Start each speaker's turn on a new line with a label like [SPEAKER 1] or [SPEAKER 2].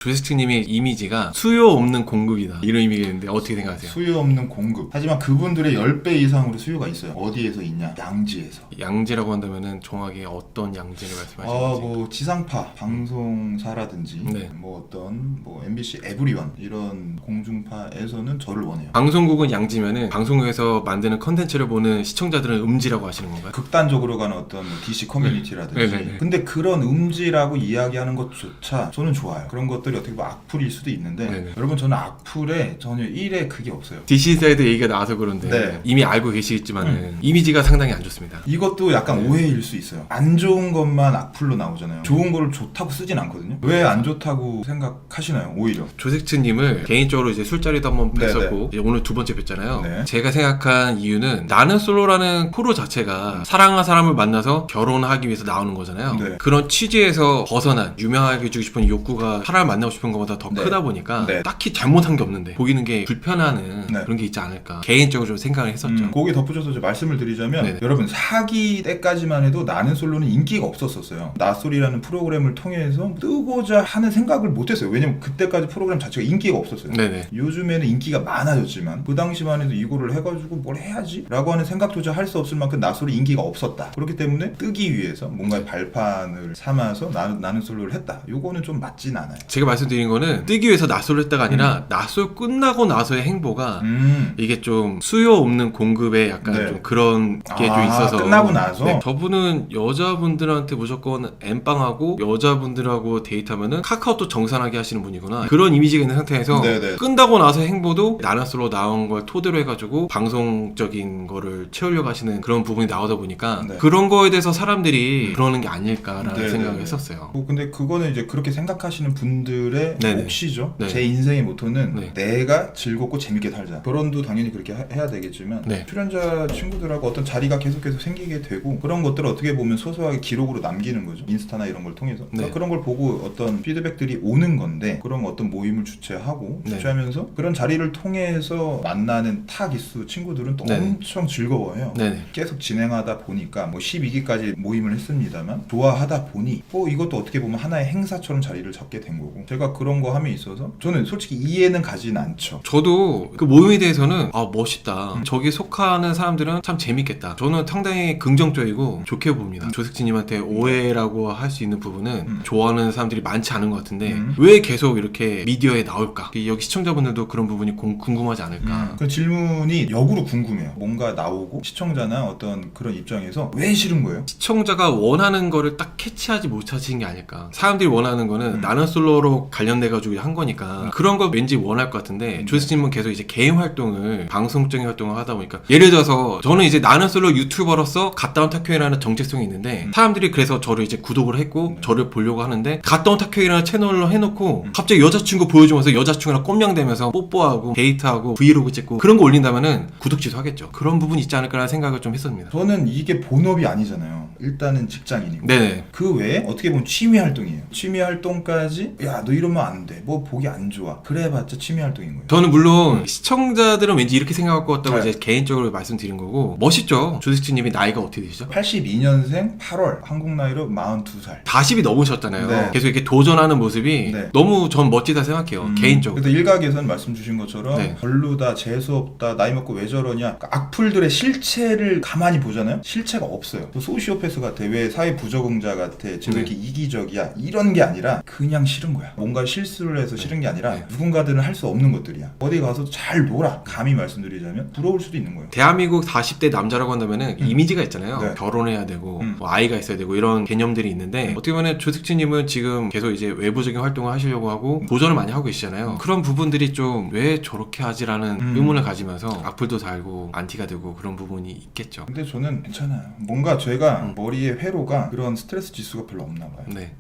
[SPEAKER 1] 조세식님의 이미지가 수요 없는 공급이다 이런 이미지인데 어떻게 생각하세요?
[SPEAKER 2] 수요 없는 공급. 하지만 그분들의 10배 이상으로 수요가 있어요. 어디에서 있냐? 양지에서.
[SPEAKER 1] 양지라고 한다면은 정확히 어떤 양지를 말씀하시는 건지.
[SPEAKER 2] 뭐 지상파 방송사라든지
[SPEAKER 1] 네.
[SPEAKER 2] 뭐 어떤 뭐 MBC 에브리원 이런 공중파에서는 저를 원해요.
[SPEAKER 1] 방송국은 양지면은 방송국에서 만드는 컨텐츠를 보는 시청자들은 음지라고 하시는 건가요?
[SPEAKER 2] 극단적으로 가는 어떤 뭐 DC 커뮤니티라든지.
[SPEAKER 1] 네네네.
[SPEAKER 2] 근데 그런 음지라고 이야기하는 것조차 저는 좋아요. 그런 것들이 어떻게 보면 악플일 수도 있는데
[SPEAKER 1] 네네.
[SPEAKER 2] 여러분 저는 악플에 전혀 1에 그게 없어요.
[SPEAKER 1] DC 사이드 얘기가 나와서 그런데
[SPEAKER 2] 네.
[SPEAKER 1] 이미 알고 계시겠지만은 이미지가 상당히 안 좋습니다.
[SPEAKER 2] 이것도 약간
[SPEAKER 1] 네.
[SPEAKER 2] 오해일 수 있어요. 안 좋은 것만 악플로 나오잖아요. 좋은 거를 좋다고 쓰진 않거든요. 왜 안 좋다고 생각하시나요? 오히려.
[SPEAKER 1] 조세식님을 개인적으로 이제 술자리도 한번
[SPEAKER 2] 네네.
[SPEAKER 1] 뵀었고 이제 오늘 두 번째 뵀잖아요.
[SPEAKER 2] 네.
[SPEAKER 1] 제가 생각한 이유는 나는 솔로라는 프로 자체가 사랑하는 사람을 만나서 결혼하기 위해서 나오는 거잖아요.
[SPEAKER 2] 네.
[SPEAKER 1] 그런 취지에서 벗어난 유명하게 주고 싶은 욕구가 사람을 만나고 싶은 것보다 더
[SPEAKER 2] 네.
[SPEAKER 1] 크다 보니까
[SPEAKER 2] 네.
[SPEAKER 1] 딱히 잘못한 게 없는데 보이는 게 불편하는
[SPEAKER 2] 네.
[SPEAKER 1] 그런 게 있지 않을까 개인적으로 좀 생각을 했었죠.
[SPEAKER 2] 거기에 덧붙여서 이제 말씀을 드리자면
[SPEAKER 1] 네네.
[SPEAKER 2] 여러분 사기 때까지만 해도 나는 솔로는 인기가 없었어요. 나솔이라는 프로그램을 통해서 뜨고자 하는 생각을 못했어요. 왜냐면 그때까지 프로그램 자체가 인기가 없었어요.
[SPEAKER 1] 네네.
[SPEAKER 2] 요즘에는 인기가 많아졌지만 그 당시만 해도 이거를 해가지고 뭘 해야지? 라고 하는 생각조차 할 수 없을 만큼 나솔이 인기가 없었다. 그렇기 때문에 뜨기 위해서 뭔가의 발판을 삼아서 나는 솔로를 했다. 요거는 좀 맞진 않아요.
[SPEAKER 1] 제가 말씀드린 거는 뜨기 위해서 나솔을 했다가 아니라 나솔 끝나고 나서의 행보가 이게 좀 수요 없는 공급에 약간
[SPEAKER 2] 네.
[SPEAKER 1] 좀 그런 게 좀 있어서
[SPEAKER 2] 끝나고 나서?
[SPEAKER 1] 네, 저분은 여자분들한테 무조건 엠빵하고 여자분들하고 데이트하면은 카카오톡 정산하게 하시는 분이구나 그런 이미지가 있는 상태에서
[SPEAKER 2] 네네.
[SPEAKER 1] 끝나고 나서 행보도 나는 솔로 나온 걸 토대로 해가지고 방송적인 거를 채우려고 하시는 그런 부분이 나오다 보니까
[SPEAKER 2] 네.
[SPEAKER 1] 그런 거에 대해서 사람들이 그러는 게 아닐까라는
[SPEAKER 2] 네네네.
[SPEAKER 1] 생각을 했었어요.
[SPEAKER 2] 근데 그거는 이제 그렇게 생각하시는 분들의
[SPEAKER 1] 네네.
[SPEAKER 2] 몫이죠.
[SPEAKER 1] 네.
[SPEAKER 2] 제 인생의 모토는
[SPEAKER 1] 네.
[SPEAKER 2] 내가 즐겁고 재밌게 살자. 결혼도 당연히 그렇게 해야 되겠지만
[SPEAKER 1] 네.
[SPEAKER 2] 출연자 친구들하고 어떤 자리가 계속해서 생기게 되고 그런 것들을 어떻게 보면 소소하게 기록으로 남기는 거죠. 인스타나 이런 걸 통해서.
[SPEAKER 1] 네.
[SPEAKER 2] 그러니까 그런 걸 보고 어떤 피드백들이 오는 건데 그런 어떤 모임을 주최하고
[SPEAKER 1] 네.
[SPEAKER 2] 주최하면서 그런 자리를 통해서 만나는 타 기수 친구들은 또
[SPEAKER 1] 네네.
[SPEAKER 2] 엄청 즐거워해요.
[SPEAKER 1] 네네.
[SPEAKER 2] 계속 진행하다 보니까 뭐 12기까지 모임을 했습니다만 좋아하다 보니 이것도 어떻게 보면 하나의 행사처럼 자리를 잡게 된 거고 제가 그런 거 함에 있어서 저는 솔직히 이해는 가진 않죠.
[SPEAKER 1] 저도 그 모임에 대해서는 멋있다. 저기에 속하는 사람들은 참 재밌겠다. 저는 상당히 긍정적이고 좋게 봅니다. 조색진님한테 오해라고 할 수 있는 부분은 좋아하는 사람들이 많지 않은 것 같은데 왜 계속 이렇게 미디어에 나올까? 여기 시청자분들도 그런 부분이 궁금하지 않을까?
[SPEAKER 2] 그 질문이 역으로 궁금해요. 뭔가 나오고 시청자나 어떤 그런 입장에서 왜 싫은 거예요?
[SPEAKER 1] 시청자가 원하는 거를 딱 캐치하지 못하시는 게 아닐까. 사람들이 원하는 거는 나는 솔로로 관련돼가지고 한 거니까 그런 걸 왠지 원할 것 같은데 조세식님은 계속 이제 개인 활동을 방송적인 활동을 하다 보니까 예를 들어서 저는 이제 나는 솔로 유튜버로서 갓다운 타큐이라는 정체성이 있는데 사람들이 그래서 저를 이제 구독을 했고 저를 보려고 하는데 갓다운 타큐이라는 채널로 해놓고 갑자기 여자친구 보여주면서 여자친구랑 꼼냥대면서 뽀뽀하고 데이트하고 브이로그 찍고 그런 거 올린다면은 구독 취소하겠죠. 그런 부분이 있지 않을까라는 생각을 좀 했습니다.
[SPEAKER 2] 저는 이게 본업이 아니잖아요. 일단은 직장인이고
[SPEAKER 1] 네네.
[SPEAKER 2] 그 외에 어떻게 보면 취미 활동이에요. 취미 활동까지 야 너 이러면 안 돼. 뭐 보기 안 좋아. 그래봤자 취미 활동인 거예요.
[SPEAKER 1] 저는 물론 시청자들은 왠지 이렇게 생각할 것 같다고
[SPEAKER 2] 네.
[SPEAKER 1] 이제 개인적으로 말씀드린 거고 멋있죠. 조세식님이 나이가 어떻게 되시죠?
[SPEAKER 2] 82년생 8월 한국 나이로 42살.
[SPEAKER 1] 40이 넘으셨잖아요.
[SPEAKER 2] 네.
[SPEAKER 1] 계속 이렇게 도전하는 모습이
[SPEAKER 2] 네.
[SPEAKER 1] 너무 전 멋지다 생각해요. 개인적으로.
[SPEAKER 2] 그래서 일각에서는 말씀 주신 것처럼
[SPEAKER 1] 네.
[SPEAKER 2] 별로다, 재수없다, 나이 먹고 왜 저러냐. 그러니까 악플들의 실체를 가만히 보잖아요. 실체가 없어요. 또 소시오패스 같아. 왜 사회 부적응자 같아. 쟤 왜 이렇게 이기적이야. 이런 게 아니라 그냥 싫은 거야. 뭔가 실수를 해서 싫은 게 아니라 누군가들은 할 수 없는 것들이야. 어디 가서 잘 놀아. 감히 말씀드리자면 부러울 수도 있는 거예요.
[SPEAKER 1] 대한민국 40대 남자라고 한다면은 이미지가 있잖아요.
[SPEAKER 2] 네.
[SPEAKER 1] 결혼해야 되고 뭐 아이가 있어야 되고 이런 개념들이 있는데 어떻게 보면 조세식님은 지금 계속 이제 외부적인 활동을 하시려고 하고 도전을 많이 하고 계시잖아요. 그런 부분들이 좀 왜 저렇게 하지라는 의문을 가지면서 악플도 달고 안티가 되고 그런 부분이 있겠죠.
[SPEAKER 2] 근데 저는 괜찮아요. 뭔가 제가 머리에 회로가 그런 스트레스 지수가 별로 없나 봐요.
[SPEAKER 1] 네.